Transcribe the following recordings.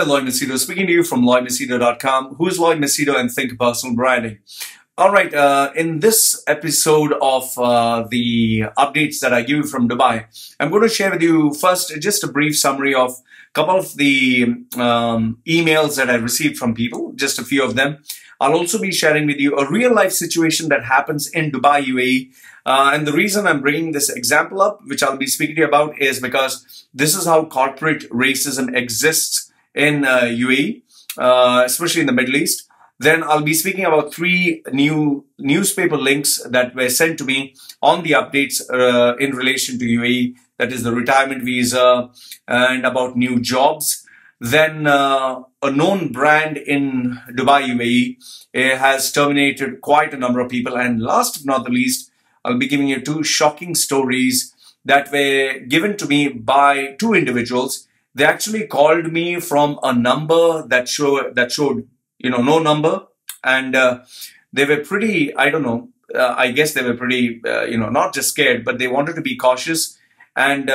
there, Lloyd Machedo, speaking to you from LloydMachedo.com. Who is Lloyd Machedo and Think Personal Branding? All right, in this episode of the updates that I give you from Dubai, I'm going to share with you first just a brief summary of a couple of the emails that I received from people, just a few of them. I'll also be sharing with you a real life situation that happens in Dubai, UAE. And the reason I'm bringing this example up, which I'll be speaking to you about, is because this is how corporate racism exists in UAE, especially in the Middle East. Then I'll be speaking about 3 new newspaper links that were sent to me on the updates in relation to UAE, that is the retirement visa and about new jobs. Then a known brand in Dubai, UAE has terminated quite a number of people. And last but not the least, I'll be giving you 2 shocking stories that were given to me by 2 individuals. They actually called me from a number that showed no number, and they were pretty, I don't know, I guess they were pretty, not just scared, but they wanted to be cautious. And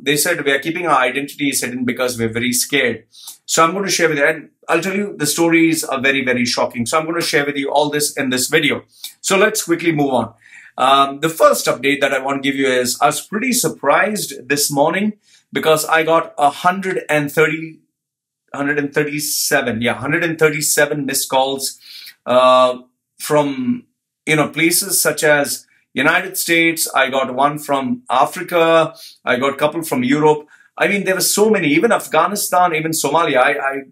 they said, we are keeping our identities hidden because we're very scared. So I'm going to share with you, and I'll tell you, the stories are very, very shocking. So I'm going to share with you all this in this video. So let's quickly move on. The first update that I want to give you is, I was pretty surprised this morning because I got 137 missed calls from places such as United States. I got one from Africa. I got a couple from Europe. I mean, there were so many, even Afghanistan, even Somalia.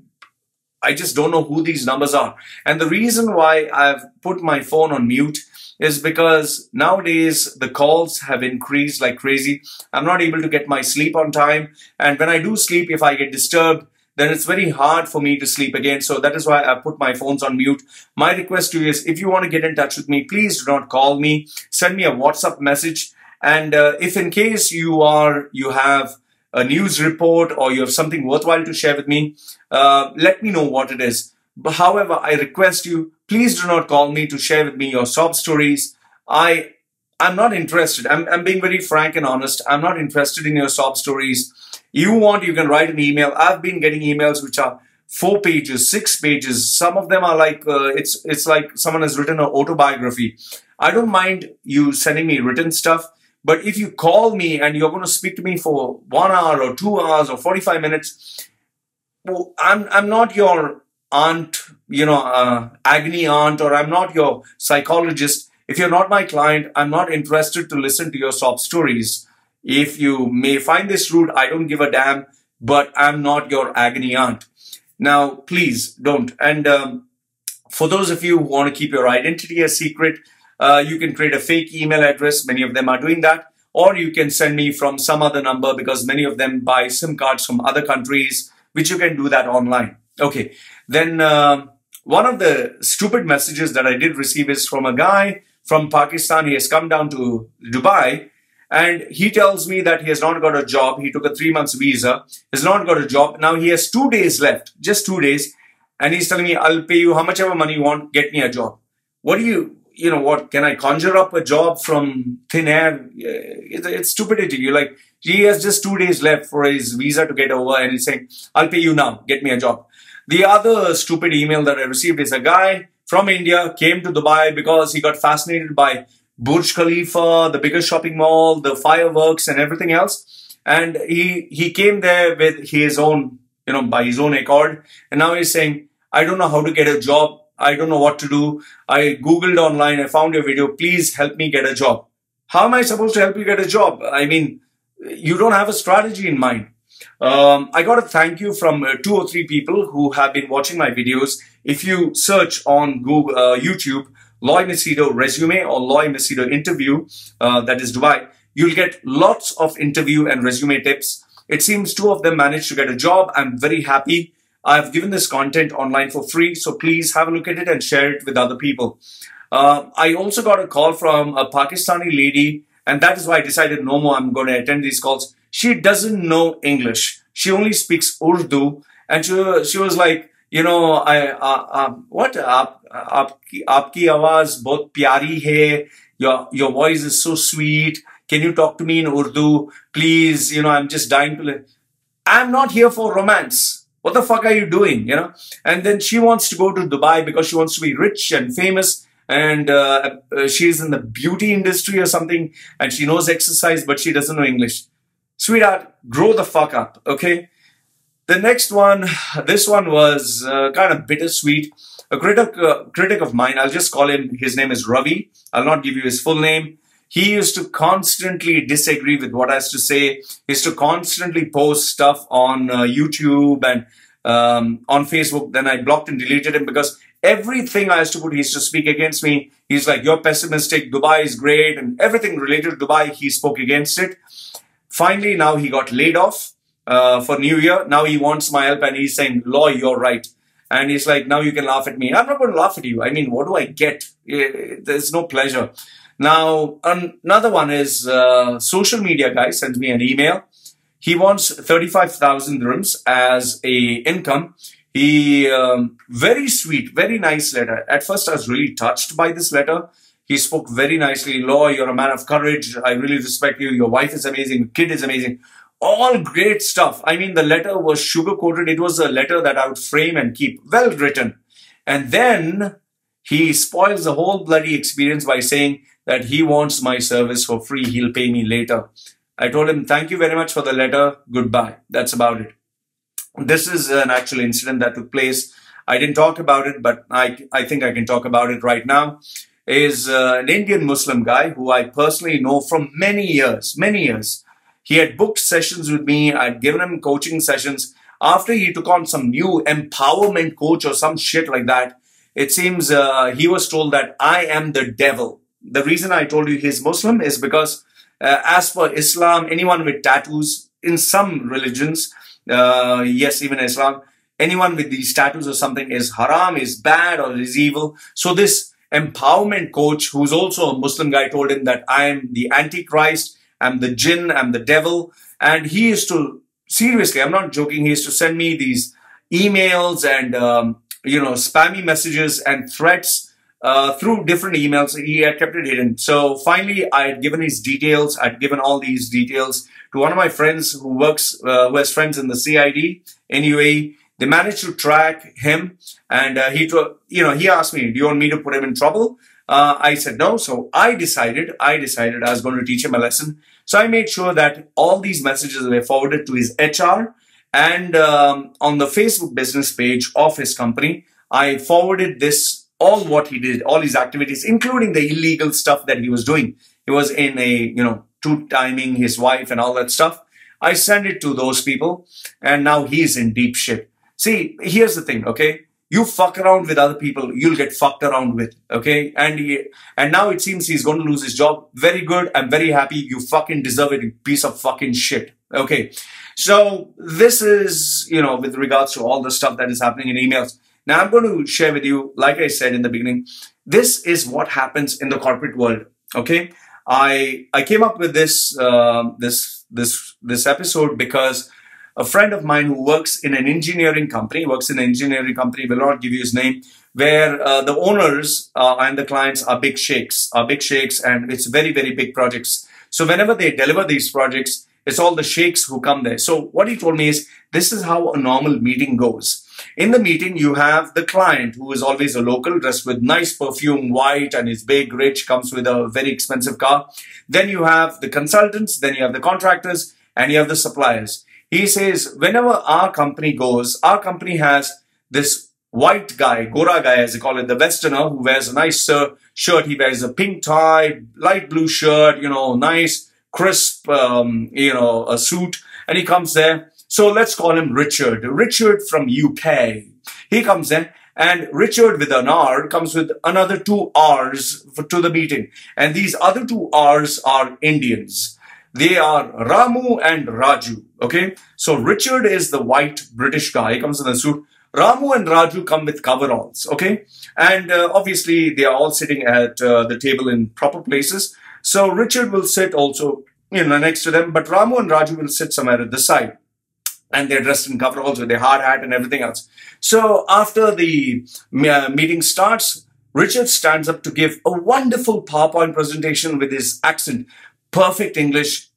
I just don't know who these numbers are. And the reason why I've put my phone on mute is because nowadays the calls have increased like crazy. I'm not able to get my sleep on time. And when I do sleep, if I get disturbed, then it's very hard for me to sleep again. So that is why I put my phones on mute. My request to you is, if you want to get in touch with me, please do not call me. Send me a WhatsApp message. And if in case you have a news report or you have something worthwhile to share with me, let me know what it is. But however, I request you, please do not call me to share with me your sob stories. I'm not interested. I'm being very frank and honest. I'm not interested in your sob stories. You can write an email. I've been getting emails which are 4 pages, 6 pages. Some of them are like, it's like someone has written an autobiography. I don't mind you sending me written stuff, but if you call me and you're going to speak to me for 1 hour or 2 hours or 45 minutes, well, I'm not your aunt, agony aunt, or I'm not your psychologist. If you're not my client, I'm not interested to listen to your sob stories. If you may find this rude, I don't give a damn, but I'm not your agony aunt. Now, please don't. And for those of you who want to keep your identity a secret, you can create a fake email address. Many of them are doing that. Or you can send me from some other number, because many of them buy SIM cards from other countries, which you can do that online. Okay. Then one of the stupid messages that I did receive is from a guy from Pakistan. He has come down to Dubai. And he tells me that he has not got a job. He took a 3 months visa, has not got a job. Now he has 2 days left, just 2 days. And he's telling me, I'll pay you how much ever money you want, get me a job. What do what, can I conjure up a job from thin air? It's stupidity. He has just 2 days left for his visa to get over, and he's saying, I'll pay you now, get me a job. The other stupid email that I received is a guy from India came to Dubai because he got fascinated by Burj Khalifa, the biggest shopping mall, the fireworks and everything else. And he came there with his own, by his own accord. And now he's saying, I don't know how to get a job. I don't know what to do. I Googled online. I found your video. Please help me get a job. How am I supposed to help you get a job? I mean, you don't have a strategy in mind. I got a thank you from 2 or 3 people who have been watching my videos. If you search on Google, YouTube, Lloyd Machedo resume or Lloyd Machedo interview, that is Dubai, you'll get lots of interview and resume tips. It seems 2 of them managed to get a job. I'm very happy. I've given this content online for free, so please have a look at it and share it with other people. I also got a call from a Pakistani lady, and that is why I decided no more, I'm going to attend these calls. She doesn't know English. She only speaks Urdu, and she was like, what? Aapki awaaz bahut pyari hai. Your voice is so sweet. Can you talk to me in Urdu? Please, I'm just dying to live. I'm not here for romance. What the fuck are you doing? You know? And then she wants to go to Dubai because she wants to be rich and famous. And she's in the beauty industry or something. And she knows exercise, but she doesn't know English. Sweetheart, grow the fuck up, okay? The next one, this one was kind of bittersweet. A critic of mine, I'll just call him, his name is Ravi. I'll not give you his full name. He used to constantly disagree with what I has to say. He used to constantly post stuff on YouTube and on Facebook. Then I blocked and deleted him because everything I used to put, he used to speak against me. He's like, you're pessimistic, Dubai is great, and everything related to Dubai, he spoke against it. Finally, now he got laid off for New Year. Now he wants my help and he's saying, Law, you're right. And he's like, now you can laugh at me. I'm not going to laugh at you. I mean, what do I get? There's no pleasure. Now, another one is social media guy sends me an email. He wants 35,000 dirhams as a income. He, very sweet, very nice letter. At first, I was really touched by this letter. He spoke very nicely. Law, you're a man of courage. I really respect you. Your wife is amazing. Kid is amazing. All great stuff. I mean, the letter was sugar-coated. It was a letter that I would frame and keep. Well written. And then he spoils the whole bloody experience by saying that he wants my service for free. He'll pay me later. I told him, thank you very much for the letter. Goodbye. That's about it. This is an actual incident that took place. I didn't talk about it, but I think I can talk about it right now. Is an Indian Muslim guy who I personally know from many years. He had booked sessions with me. I'd given him coaching sessions. After he took on some new empowerment coach or some shit like that, it seems he was told that I am the devil. The reason I told you he's Muslim is because as per Islam, anyone with tattoos in some religions, yes, even Islam, anyone with these tattoos or something is haram, is bad, or is evil. So this empowerment coach, who's also a Muslim guy, told him that I am the Antichrist, I'm the jinn, I'm the devil. And he used to, seriously, I'm not joking, he used to send me these emails and, spammy messages and threats through different emails. He had kept it hidden. So finally, I had given his details. I'd given all these details to one of my friends who has friends in the CID in UAE. They managed to track him, and he asked me, do you want me to put him in trouble? I said no. So I decided I was going to teach him a lesson. So I made sure that all these messages were forwarded to his HR, and on the Facebook business page of his company, I forwarded this, all what he did, all his activities, including the illegal stuff that he was doing. He was in a, two-timing his wife and all that stuff. I sent it to those people, and now he's in deep shit. See, here's the thing, okay? You fuck around with other people, you'll get fucked around with, okay? And now it seems he's going to lose his job. Very good. I'm very happy. You fucking deserve it, you piece of fucking shit. Okay. So this is, with regards to all the stuff that is happening in emails. Now I'm going to share with you, like I said in the beginning, this is what happens in the corporate world, okay? I came up with this episode because a friend of mine who works in an engineering company, will not give you his name, where the owners and the clients are big sheikhs, and it's very, very big projects. So whenever they deliver these projects, it's all the sheikhs who come there. So what he told me is, this is how a normal meeting goes. In the meeting, you have the client who is always a local, dressed with nice perfume, white, and is big, rich, comes with a very expensive car. Then you have the consultants, then you have the contractors, and you have the suppliers. He says, whenever our company goes, our company has this white guy, Gora guy as they call it, the Westerner, who wears a nice shirt. He wears a pink tie, light blue shirt, nice, crisp, a suit. And he comes there. So let's call him Richard. Richard from UK. He comes there. And Richard with an R comes with another 2 R's to the meeting. And these other 2 R's are Indians. They are Ramu and Raju, okay? So Richard is the white British guy, he comes in a suit. Ramu and Raju come with coveralls, okay? And obviously, they are all sitting at the table in proper places. So Richard will sit also, next to them, but Ramu and Raju will sit somewhere at the side. And they're dressed in coveralls with their hard hat and everything else. So after the meeting starts, Richard stands up to give a wonderful PowerPoint presentation with his accent. Perfect English,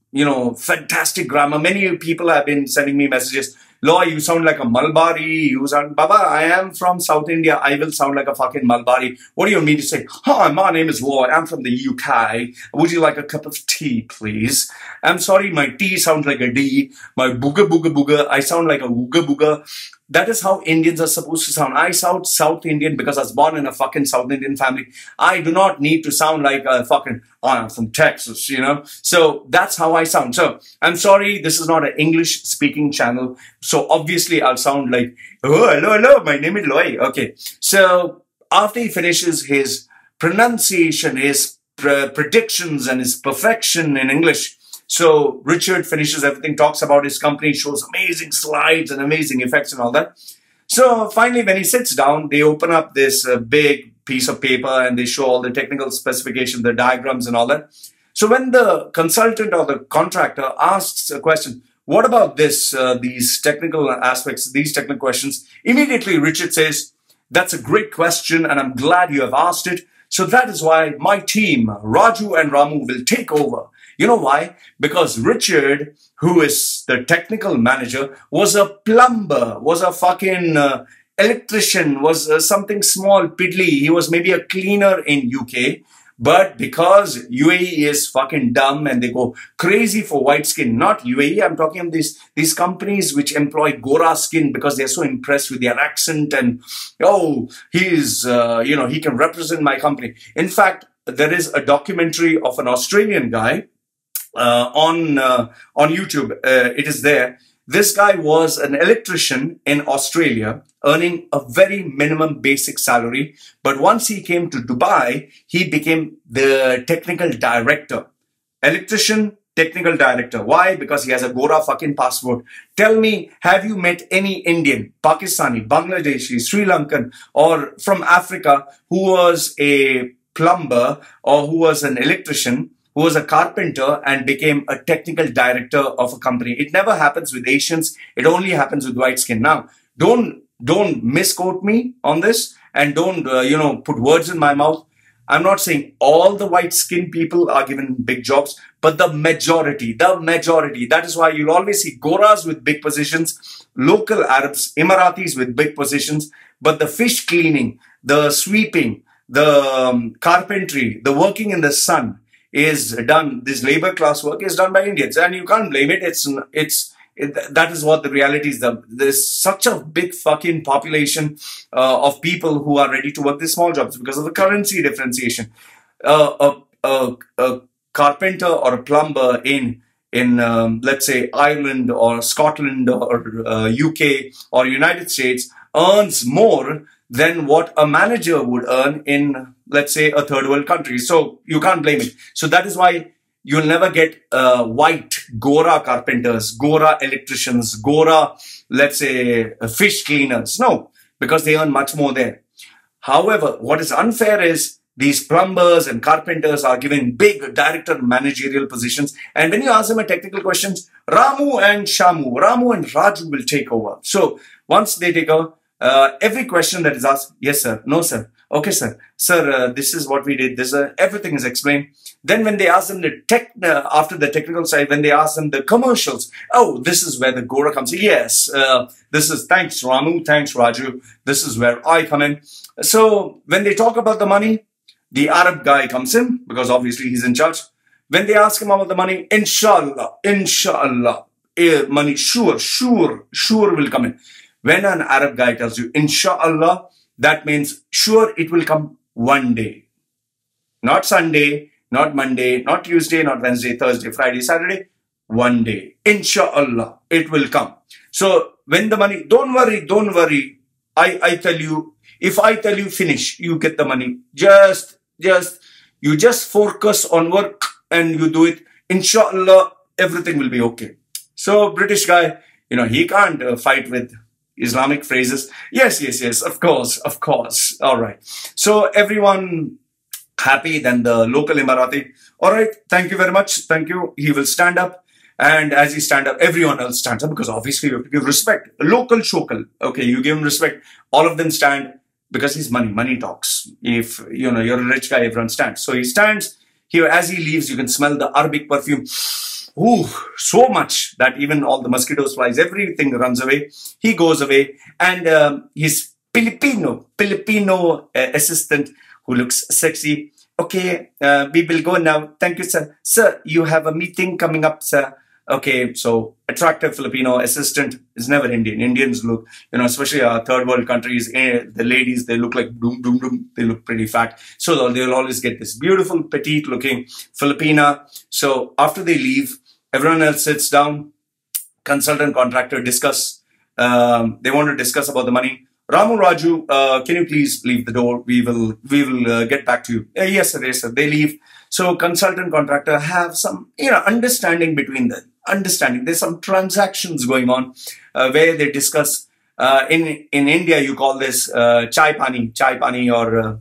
fantastic grammar. Many people have been sending me messages. Loy, you sound like a Malbari. You sound, Baba, I am from South India. I will sound like a fucking Malbari. What do you mean to say? Hi, my name is Loy. I'm from the UK. Would you like a cup of tea, please? I'm sorry, my T sounds like a D. My booga booga booga, I sound like a wooga booga. That is how Indians are supposed to sound. I sound South Indian because I was born in a fucking South Indian family. I do not need to sound like a fucking, oh, I'm from Texas, you know. So that's how I sound. So I'm sorry, this is not an English speaking channel. So obviously I'll sound like, oh, hello, my name is Loy. Okay. So after he finishes his pronunciation, his predictions and his perfection in English, so Richard finishes everything, talks about his company, shows amazing slides and amazing effects and all that. So finally, when he sits down, they open up this big piece of paper and they show all the technical specifications, the diagrams and all that. So when the consultant or the contractor asks a question, what about this, these technical aspects, these technical questions? Immediately, Richard says, that's a great question and I'm glad you have asked it. So that is why my team, Raju and Ramu, will take over. You know why? Because Richard, who is the technical manager, was a plumber, was a fucking electrician, was something small, piddly. He was maybe a cleaner in UK. But because UAE is fucking dumb and they go crazy for white skin, not UAE, I'm talking of these companies which employ Gora skin because they're so impressed with their accent and, oh, he's, you know, he can represent my company. In fact, there is a documentary of an Australian guy on YouTube. It is there. This guy was an electrician in Australia, earning a very minimum basic salary. But once he came to Dubai, he became the technical director. Electrician, technical director. Why? Because he has a Gora fucking passport. Tell me, have you met any Indian, Pakistani, Bangladeshi, Sri Lankan, or from Africa who was a plumber or who was an electrician, who was a carpenter and became a technical director of a company? It never happens with Asians. It only happens with white skin. Now, don't misquote me on this and don't, you know, put words in my mouth. I'm not saying all the white skin people are given big jobs, but the majority, that is why you'll always see Goras with big positions, local Arabs, Emiratis with big positions, but the fish cleaning, the sweeping, the carpentry, the working in the sun, is done, this labor class work is done by Indians, and you can't blame it. That is what the reality is. There's such a big fucking population of people who are ready to work these small jobs because of the currency differentiation. A carpenter or a plumber in let's say Ireland or Scotland or UK or United States earns more than what a manager would earn in, let's say, a third world country. So you can't blame it. So that is why you'll never get white Gora carpenters, Gora electricians, Gora, let's say, fish cleaners. No, because they earn much more there. However, what is unfair is these plumbers and carpenters are given big director managerial positions. And when you ask them a technical questions, Ramu and Raju will take over. So once they take over, every question that is asked, yes, sir, no, sir, okay, sir, this is what we did, this, everything is explained. Then when they ask them the after the technical side, when they ask them the commercials, oh, this is where the Gora comes in. Yes, this is, thanks Ramu, thanks Raju, this is where I come in. So when they talk about the money, the Arab guy comes in because obviously he's in charge. When they ask him about the money, inshallah, money sure will come in. When an Arab guy tells you, inshallah, that means sure it will come one day. Not Sunday, not Monday, not Tuesday, not Wednesday, Thursday, Friday, Saturday. One day. Inshallah, it will come. So when the money, don't worry. I tell you, if I tell you finish, you get the money. You just focus on work and you do it. Inshallah, everything will be okay. So British guy, you know, he can't fight with Islamic phrases. Yes, of course. All right. So everyone happy, then the local Emirati. All right. Thank you very much. Thank you. He will stand up. And as he stands up, everyone else stands up because obviously you have to give respect. Local shokal. Okay. You give him respect. All of them stand because he's money. Money talks. If, you know, you're a rich guy, everyone stands. So he stands here. As he leaves, you can smell the Arabic perfume. Ooh, so much that even all the mosquitoes, flies, everything runs away. He goes away, and his Filipino assistant who looks sexy. Okay, we will go now. Thank you, sir. Sir, you have a meeting coming up, sir. Okay, so attractive Filipino assistant is never Indian. Indians look, especially our third world countries, the ladies, they look like boom, boom, boom. They look pretty fat. So they'll always get this beautiful, petite looking Filipina. So after they leave, everyone else sits down, consultant, contractor, discuss. They want to discuss about the money. Ramu, Raju, can you please leave the door? We will get back to you. Yes, sir, yes, sir. They leave. So consultant, contractor have some, understanding between them. Understanding. There's some transactions going on where they discuss. In India, you call this chai pani, or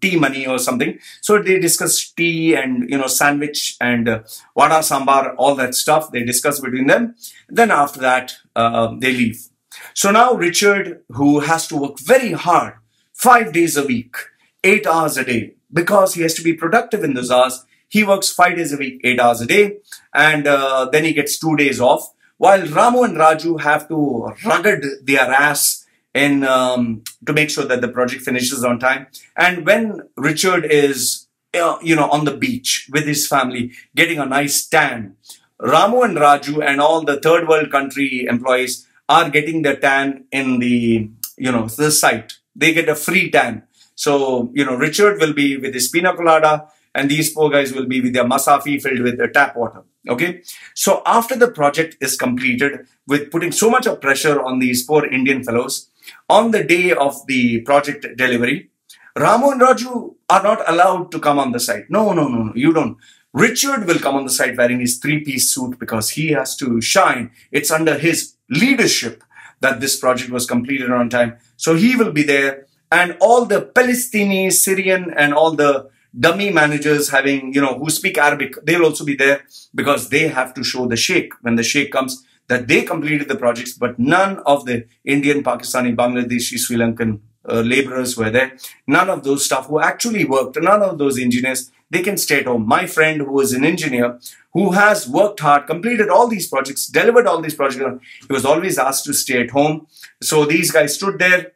tea money or something. So they discuss tea and sandwich and vada sambar, all that stuff. They discuss between them. Then after that, they leave. So now Richard, who has to work very hard, 5 days a week, 8 hours a day, because he has to be productive in those hours. He works 5 days a week, 8 hours a day, and then he gets 2 days off. While Ramu and Raju have to rugged their ass in to make sure that the project finishes on time. And when Richard is on the beach with his family, getting a nice tan, Ramu and Raju and all the third world country employees are getting the tan in the the site. They get a free tan. So Richard will be with his pina colada, and these poor guys will be with their masafi filled with tap water. Okay. So after the project is completed, with putting so much of pressure on these poor Indian fellows, on the day of the project delivery, Ramu and Raju are not allowed to come on the site. No, you don't. Richard will come on the site wearing his 3-piece suit because he has to shine. It's under his leadership that this project was completed on time. So he will be there, and all the Palestinian, Syrian, and all the dummy managers who speak Arabic, they'll also be there because they have to show the sheikh when the sheikh comes that they completed the projects. But none of the Indian, Pakistani, Bangladeshi, Sri Lankan laborers were there. None of those staff who actually worked, none of those engineers, they can stay at home. My friend, who is an engineer, who has worked hard, completed all these projects, delivered all these projects, he was always asked to stay at home. So these guys stood there.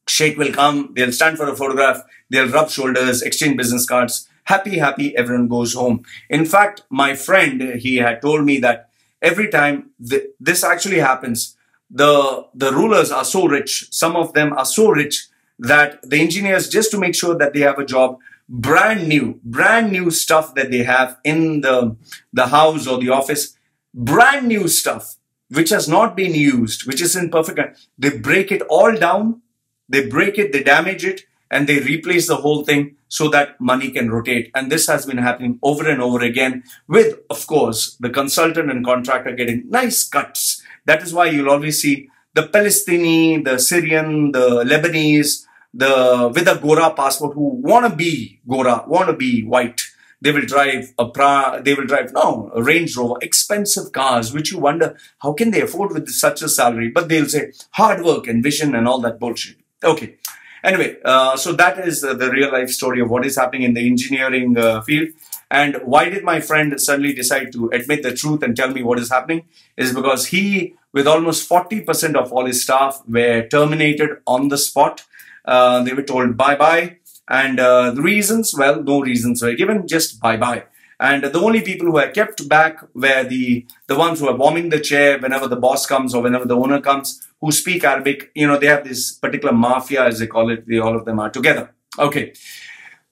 Sheikh will come, they'll stand for a photograph, they'll rub shoulders, exchange business cards. Happy, everyone goes home. In fact, my friend, he had told me that every time this actually happens, the rulers are so rich, some of them are so rich that the engineers, just to make sure that they have a job, brand new stuff that they have in the house or the office, brand new stuff, which has not been used, which is in perfect, they break it all down, they break it, they damage it, and they replace the whole thing so that money can rotate. And this has been happening over and over again with, of course, the consultant and contractor getting nice cuts. That is why you'll always see the Palestinian, the Syrian, the Lebanese, with a Gora passport who want to be Gora, want to be white. They will drive a Range Rover, expensive cars, which you wonder, how can they afford with such a salary? But they'll say hard work and vision and all that bullshit. Okay. Anyway, so that is the real life story of what is happening in the engineering field. And why did my friend suddenly decide to admit the truth and tell me what is happening? Is because he, with almost 40% of all his staff, were terminated on the spot. They were told bye-bye. And the reasons, well, no reasons were given, just bye-bye. And the only people who were kept back were the ones who are warming the chair whenever the boss comes or whenever the owner comes, who speak Arabic. They have this particular mafia, as they call it. All of them are together. Okay.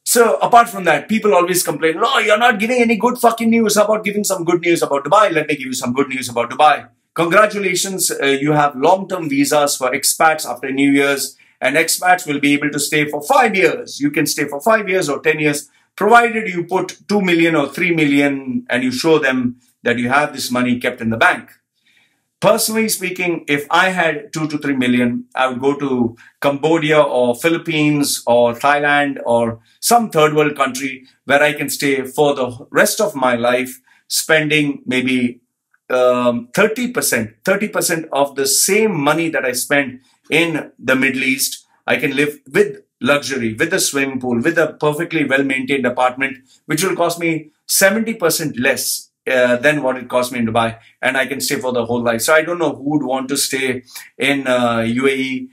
So apart from that, people always complain, no, you're not giving any good fucking news. How about giving some good news about Dubai? Let me give you some good news about Dubai. Congratulations. You have long-term visas for expats after New Year's, and expats will be able to stay for 5 years. You can stay for 5 years or 10 years, provided you put 2 million or 3 million and you show them that you have this money kept in the bank. Personally speaking, if I had 2 to 3 million, I would go to Cambodia or Philippines or Thailand or some third world country where I can stay for the rest of my life, spending maybe 30% of the same money that I spend in the Middle East. I can live with luxury, with a swimming pool, with a perfectly well-maintained apartment, which will cost me 70% less than what it cost me in Dubai, and I can stay for the whole life. So I don't know who would want to stay in UAE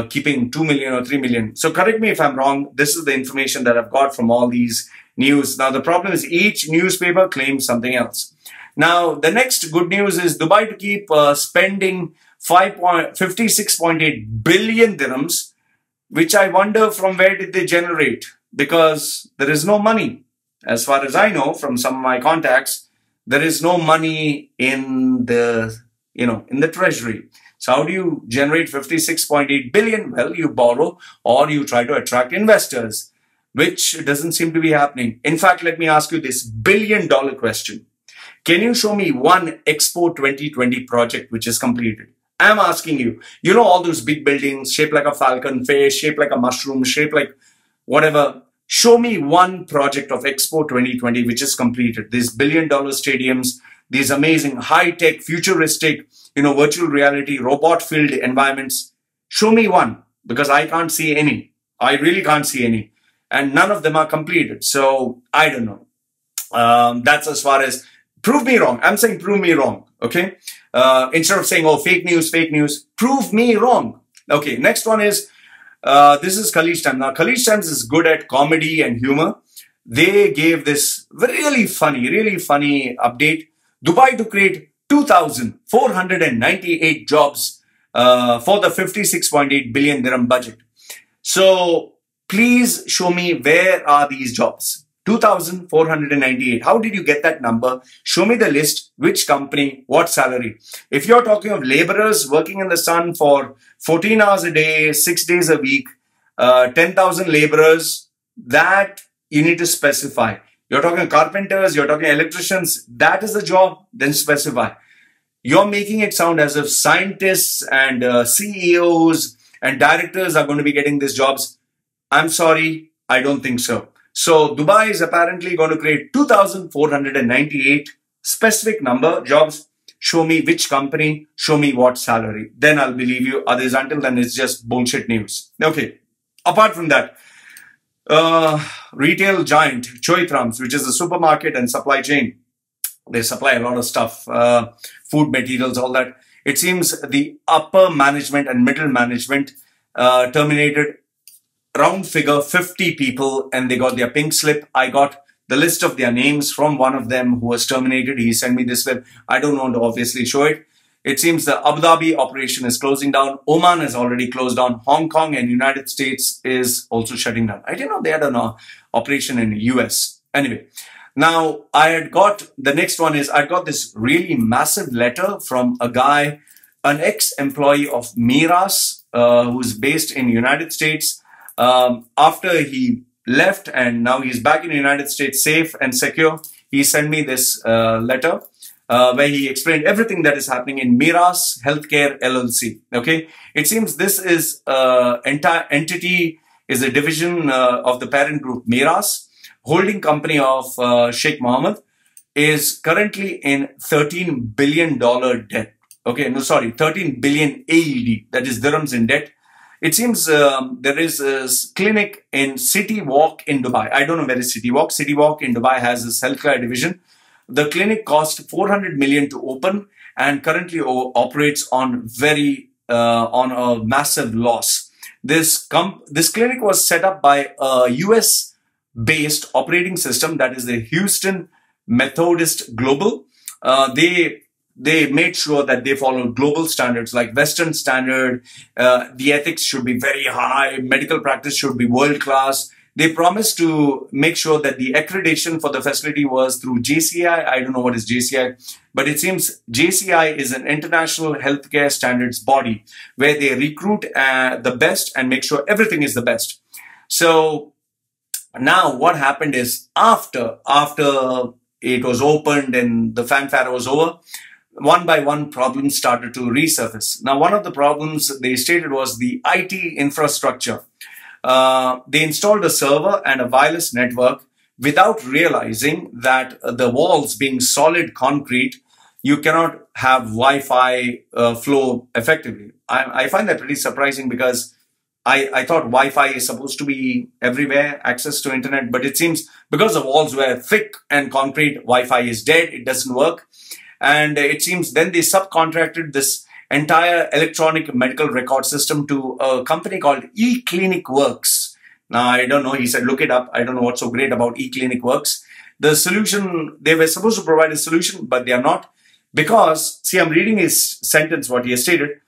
keeping 2 million or 3 million. So correct me if I'm wrong. This is the information that I've got from all these news. Now the problem is each newspaper claims something else. Now the next good news is Dubai to keep spending 56.8 billion dirhams, which I wonder from where did they generate, because there is no money. As far as I know from some of my contacts, there is no money in the, in the treasury. So how do you generate 56.8 billion? Well, you borrow or you try to attract investors, which doesn't seem to be happening. In fact, let me ask you this billion-dollar question. Can you show me one Expo 2020 project which is completed? I'm asking you, all those big buildings shaped like a falcon fish, shaped like a mushroom, shaped like whatever. Show me one project of Expo 2020 which is completed. These billion-dollar stadiums, these amazing high-tech, futuristic, virtual reality, robot-filled environments. Show me one, because I can't see any. I really can't see any. And none of them are completed. So I don't know. That's as far as prove me wrong. I'm saying prove me wrong. Okay. Instead of saying, oh, fake news, prove me wrong. Okay. Next one is, this is Khaleej Times. Now, Khaleej Times is good at comedy and humor. They gave this really funny update. Dubai to create 2,498 jobs for the 56.8 billion dirham budget. So please show me where are these jobs. 2,498. How did you get that number? Show me the list, which company, what salary. If you're talking of laborers working in the sun for 14 hours a day, 6 days a week, 10,000 laborers, that you need to specify. You're talking carpenters, you're talking electricians, that is the job, then specify. You're making it sound as if scientists and CEOs and directors are going to be getting these jobs. I'm sorry, I don't think so. So Dubai is apparently going to create 2,498 specific number jobs. Show me which company, show me what salary. Then I'll believe you. Others, until then, it's just bullshit news. Okay. Apart from that, retail giant Choithrams, which is a supermarket and supply chain. They supply a lot of stuff, food materials, all that. It seems the upper management and middle management terminated round figure 50 people, and they got their pink slip. I got the list of their names from one of them who was terminated. He sent me this slip. I don't want to obviously show it. It seems the Abu Dhabi operation is closing down. Oman has already closed down. Hong Kong and United States is also shutting down. I didn't know they had an operation in the US. Anyway, now the next one is I got this really massive letter from a guy, an ex-employee of Miras, who's based in the United States. After he left and now he's back in the United States safe and secure, he sent me this letter where he explained everything that is happening in Miras Healthcare LLC. Okay, it seems this is entire entity is a division of the parent group Miras. Holding company of Sheikh Mohammed is currently in $13 billion debt. Okay, no, sorry, 13 billion AED, that is dirhams in debt. It seems there is a clinic in City Walk in Dubai. I don't know where is City Walk. City Walk in Dubai has this healthcare division. The clinic cost 400 million to open and currently operates on on a massive loss. This clinic was set up by a US-based operating system, that is the Houston Methodist Global. They made sure that they follow global standards like Western standard. The ethics should be very high. Medical practice should be world class. They promised to make sure that the accreditation for the facility was through JCI. I don't know what is JCI, but it seems JCI is an international healthcare standards body where they recruit the best and make sure everything is the best. So now what happened is after it was opened and the fanfare was over, one by one problems started to resurface. Now, one of the problems they stated was the IT infrastructure. They installed a server and a wireless network without realizing that the walls being solid concrete, you cannot have Wi-Fi flow effectively. I find that pretty surprising because I thought Wi-Fi is supposed to be everywhere, access to internet, but it seems because the walls were thick and concrete, Wi-Fi is dead, it doesn't work. And it seems then they subcontracted this entire electronic medical record system to a company called eClinic Works. Now, I don't know, he said, look it up. I don't know what's so great about eClinic Works. The solution, they were supposed to provide a solution, but they are not. Because, see, I'm reading his sentence, what he has stated.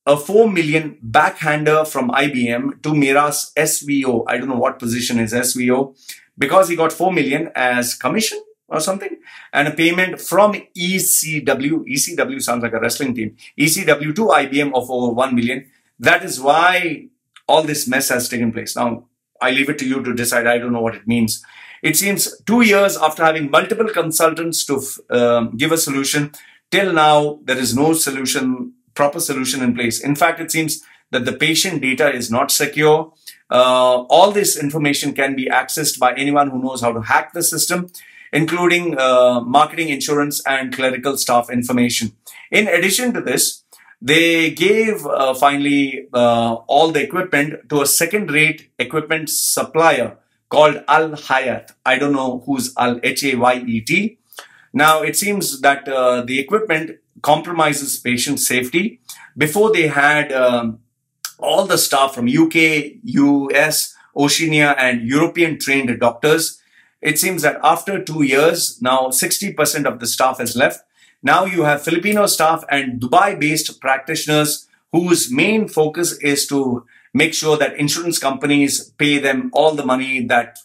A 4 million backhander from IBM to Mira's SVO. I don't know what position is SVO. Because he got 4 million as commission or something. And a payment from ECW. ECW sounds like a wrestling team. ECW to IBM of over 1 million. That is why all this mess has taken place. Now, I leave it to you to decide. I don't know what it means. It seems 2 years after having multiple consultants to give a solution, till now, there is no solution, proper solution in place. In fact, it seems that the patient data is not secure. All this information can be accessed by anyone who knows how to hack the system, including marketing, insurance, and clerical staff information. In addition to this, they gave finally all the equipment to a second-rate equipment supplier called Al Hayat. I don't know who's Al, Hayet. Now, it seems that the equipment compromises patient safety. Before they had all the staff from UK, US, Oceania, and European trained doctors. It seems that after 2 years, now 60% of the staff has left. Now you have Filipino staff and Dubai-based practitioners whose main focus is to make sure that insurance companies pay them all the money that,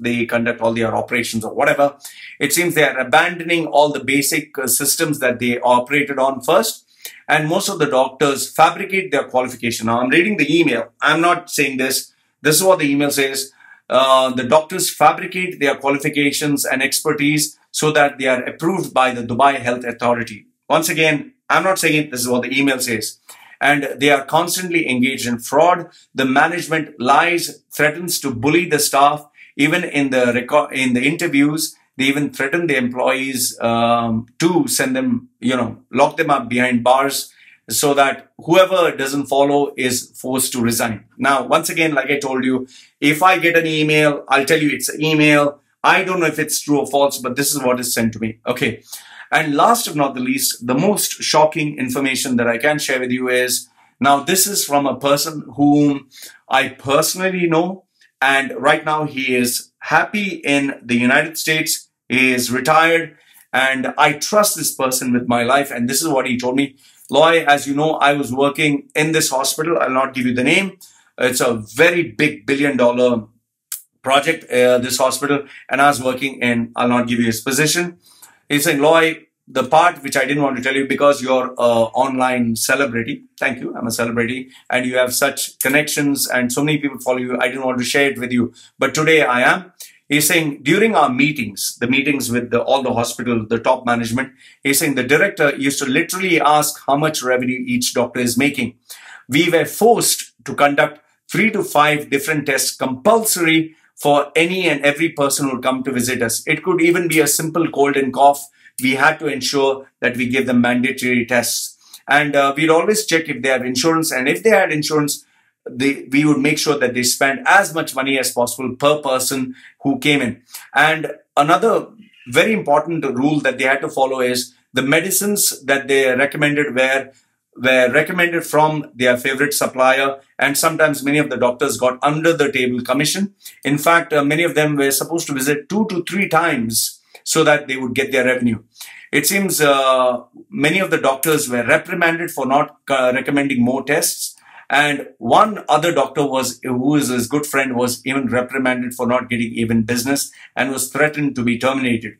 they conduct all their operations or whatever. It seems they are abandoning all the basic systems that they operated on first. And most of the doctors fabricate their qualification. Now, I'm reading the email. I'm not saying this. This is what the email says. The doctors fabricate their qualifications and expertise so that they are approved by the Dubai Health Authority. Once again, I'm not saying it. This is what the email says. And they are constantly engaged in fraud. The management lies, threatens to bully the staff. Even in the interviews, they even threaten the employees to send them, lock them up behind bars so that whoever doesn't follow is forced to resign. Now, once again, like I told you, if I get an email, I'll tell you it's an email. I don't know if it's true or false, but this is what is sent to me. Okay. And last but not the least, the most shocking information that I can share with you is, now this is from a person whom I personally know. And right now he is happy in the United States. He is retired and I trust this person with my life. And this is what he told me. Loy, as you know, I was working in this hospital. I'll not give you the name. It's a very big $billion project, this hospital. And I was working in, I'll not give you his position. He's saying, Loy, the part which I didn't want to tell you because you're an online celebrity. Thank you. I'm a celebrity and you have such connections and so many people follow you. I didn't want to share it with you, but today I am. He's saying during our meetings, the meetings with all the hospital, the top management, he's saying the director used to literally ask how much revenue each doctor is making. We were forced to conduct 3 to 5 different tests compulsory for any and every person who would come to visit us. It could even be a simple cold and cough. We had to ensure that we give them mandatory tests. And we'd always check if they have insurance. And if they had insurance, we would make sure that they spend as much money as possible per person who came in. And another very important rule that they had to follow is the medicines that they recommended were recommended from their favorite supplier. And sometimes many of the doctors got under the table commission. In fact, many of them were supposed to visit 2 to 3 times so that they would get their revenue. It seems many of the doctors were reprimanded for not recommending more tests. And one other doctor who is his good friend, was even reprimanded for not getting even business and was threatened to be terminated.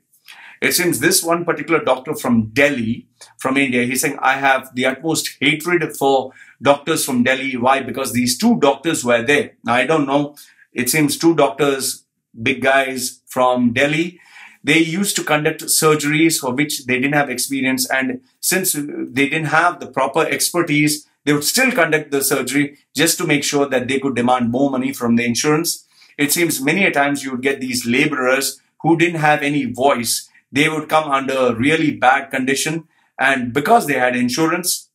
It seems this one particular doctor from Delhi, from India, he's saying, I have the utmost hatred for doctors from Delhi. Why? Because these 2 doctors were there. Now, I don't know. It seems 2 doctors, big guys from Delhi, they used to conduct surgeries for which they didn't have experience. And since they didn't have the proper expertise, they would still conduct the surgery just to make sure that they could demand more money from the insurance. It seems many a times you would get these laborers who didn't have any voice. They would come under really bad condition. And because they had insurance,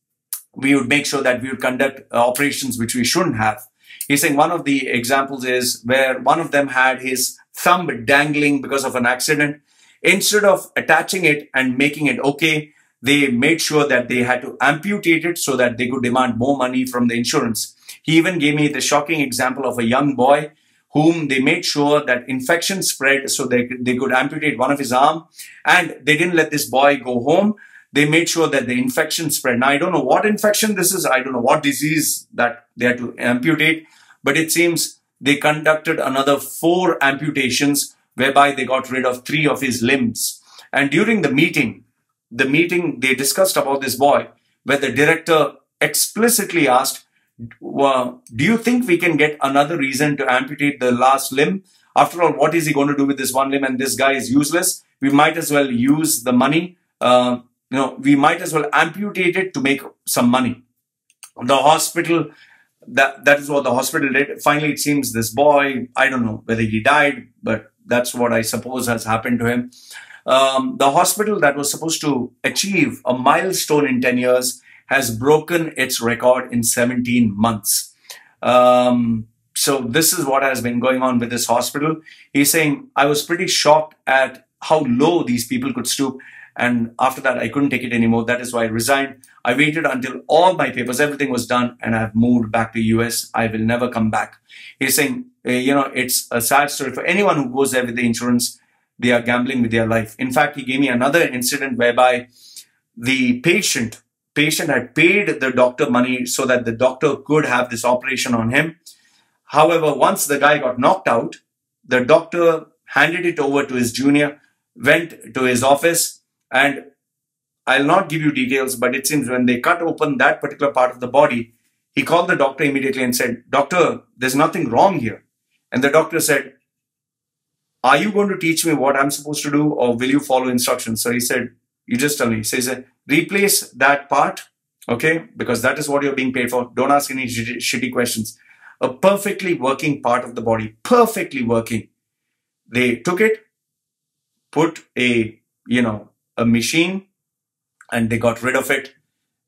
we would make sure that we would conduct operations which we shouldn't have. He's saying one of the examples is where one of them had his thumb dangling because of an accident. Instead of attaching it and making it okay, they made sure that they had to amputate it so that they could demand more money from the insurance. He even gave me the shocking example of a young boy whom they made sure that infection spread so they could amputate one of his arm, and they didn't let this boy go home. They made sure that the infection spread. Now, I don't know what infection this is. I don't know what disease that they had to amputate, but it seems they conducted another 4 amputations whereby they got rid of 3 of his limbs. And during the meeting, they discussed about this boy, where the director explicitly asked, well, do you think we can get another reason to amputate the last limb? After all, what is he going to do with this one limb? And this guy is useless. We might as well use the money. We might as well amputate it to make some money. The hospital, that is what the hospital did. Finally, it seems this boy, I don't know whether he died, but that's what I suppose has happened to him. The hospital that was supposed to achieve a milestone in 10 years has broken its record in 17 months. So this is what has been going on with this hospital. He's saying, I was pretty shocked at how low these people could stoop. And after that, I couldn't take it anymore. That is why I resigned. I waited until all my papers, everything was done, and I've moved back to US. I will never come back. He's saying, it's a sad story for anyone who goes there with the insurance. They are gambling with their life. In fact, he gave me another incident whereby the patient had paid the doctor money so that the doctor could have this operation on him. However, once the guy got knocked out, the doctor handed it over to his junior, went to his office, and I'll not give you details, but it seems when they cut open that particular part of the body, he called the doctor immediately and said, "Doctor, there's nothing wrong here." And the doctor said, "Are you going to teach me what I'm supposed to do, or will you follow instructions?" So he said, "You just tell me." So he said, "Replace that part, okay, because that is what you're being paid for. Don't ask any shitty questions." A perfectly working part of the body, perfectly working. They took it, put a machine, and they got rid of it.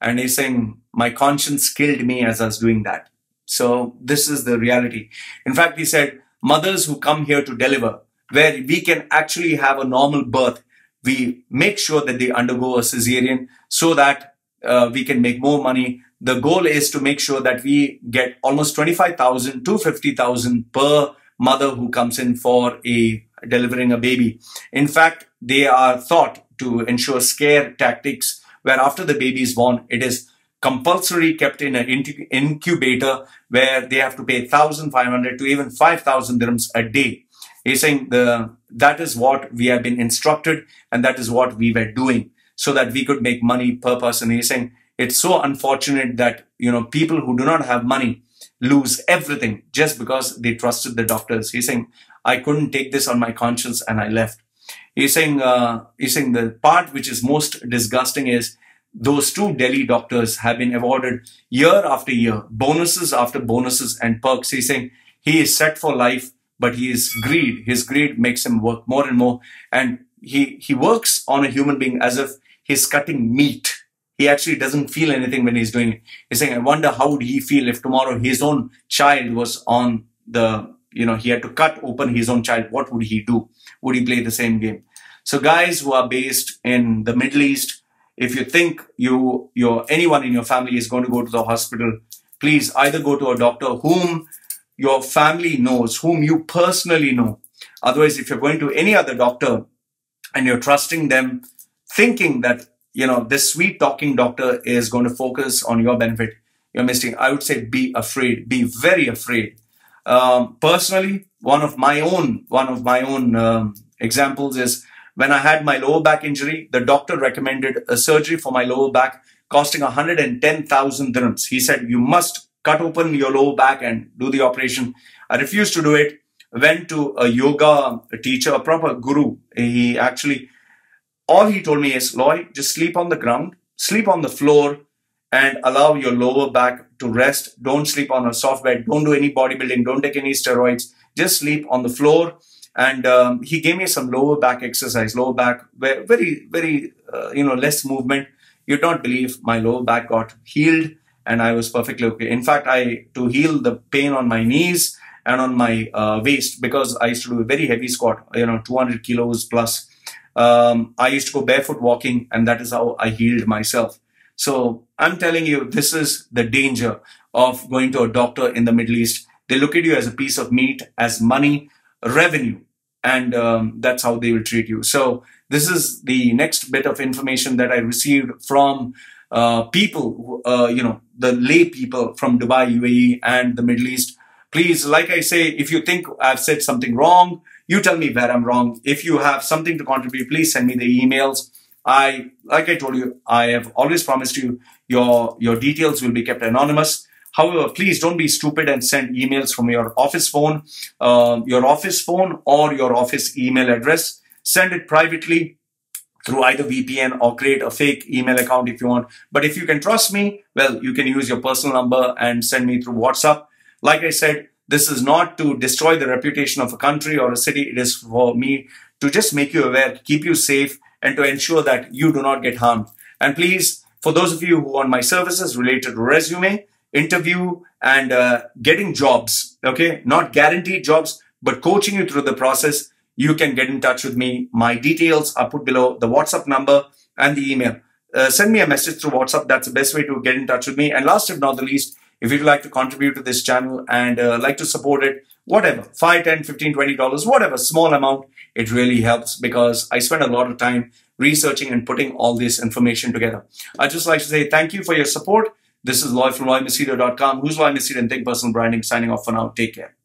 And he's saying, my conscience killed me as I was doing that. So this is the reality. In fact, he said, mothers who come here to deliver, where we can actually have a normal birth, we make sure that they undergo a cesarean so that we can make more money. The goal is to make sure that we get almost 25,000 to 50,000 per mother who comes in for delivering a baby. In fact, they are thought to ensure scare tactics, where after the baby is born, it is compulsory kept in an incubator where they have to pay 1,500 to even 5,000 dirhams a day. He's saying that is what we have been instructed, and that is what we were doing so that we could make money per person. He's saying it's so unfortunate that people who do not have money lose everything just because they trusted the doctors. He's saying I couldn't take this on my conscience and I left. He's saying the part which is most disgusting is those 2 Delhi doctors have been awarded year after year, bonuses after bonuses and perks. He's saying he is set for life, but his greed makes him work more and more. And he works on a human being as if he's cutting meat. He actually doesn't feel anything when he's doing it. He's saying, I wonder how would he feel if tomorrow his own child was on he had to cut open his own child. What would he do? Would he play the same game? So guys who are based in the Middle East, if you think anyone in your family is going to go to the hospital, please either go to a doctor whom your family knows, whom you personally know. Otherwise, if you're going to any other doctor and you're trusting them, thinking that this sweet talking doctor is going to focus on your benefit, you're missing. I would say be afraid, be very afraid. Personally, one of my own examples is when I had my lower back injury, the doctor recommended a surgery for my lower back costing 110,000 dirhams. He said, you must cut open your lower back and do the operation. I refused to do it. Went to a yoga teacher, a proper guru. All he told me is, Lloyd, just sleep on the ground, sleep on the floor, and allow your lower back to rest. Don't sleep on a soft bed. Don't do any bodybuilding. Don't take any steroids. Just sleep on the floor. And he gave me some lower back exercise, lower back, very, very, less movement. You'd not believe my lower back got healed. and I was perfectly okay. In fact, to heal the pain on my knees and on my waist, because I used to do a very heavy squat, 200 kilos plus. I used to go barefoot walking, and that is how I healed myself. So I'm telling you, this is the danger of going to a doctor in the Middle East. They look at you as a piece of meat, as money, revenue, and that's how they will treat you. So this is the next bit of information that I received from people, the lay people from Dubai, UAE, and the Middle East. Please, like I say, if you think I've said something wrong, you tell me where I'm wrong. If you have something to contribute, please send me the emails. Like I told you, I have always promised you your details will be kept anonymous. However, please don't be stupid and send emails from your office phone or your office email address. Send it privately through either VPN or create a fake email account if you want. But if you can trust me, well, you can use your personal number and send me through WhatsApp. Like I said, this is not to destroy the reputation of a country or a city. It is for me to just make you aware, keep you safe, and to ensure that you do not get harmed. And please, for those of you who want my services related to resume, interview, and getting jobs, okay, not guaranteed jobs, but coaching you through the process, you can get in touch with me. My details are put below, the WhatsApp number and the email. Send me a message through WhatsApp. That's the best way to get in touch with me. And last but not the least, if you'd like to contribute to this channel and like to support it, whatever, $5, $10, $15, $20, whatever, small amount, it really helps because I spend a lot of time researching and putting all this information together. I'd just like to say thank you for your support. This is Loy from LoyMachedo.com. Who's Loy Machedo and Think Personal Branding signing off for now. Take care.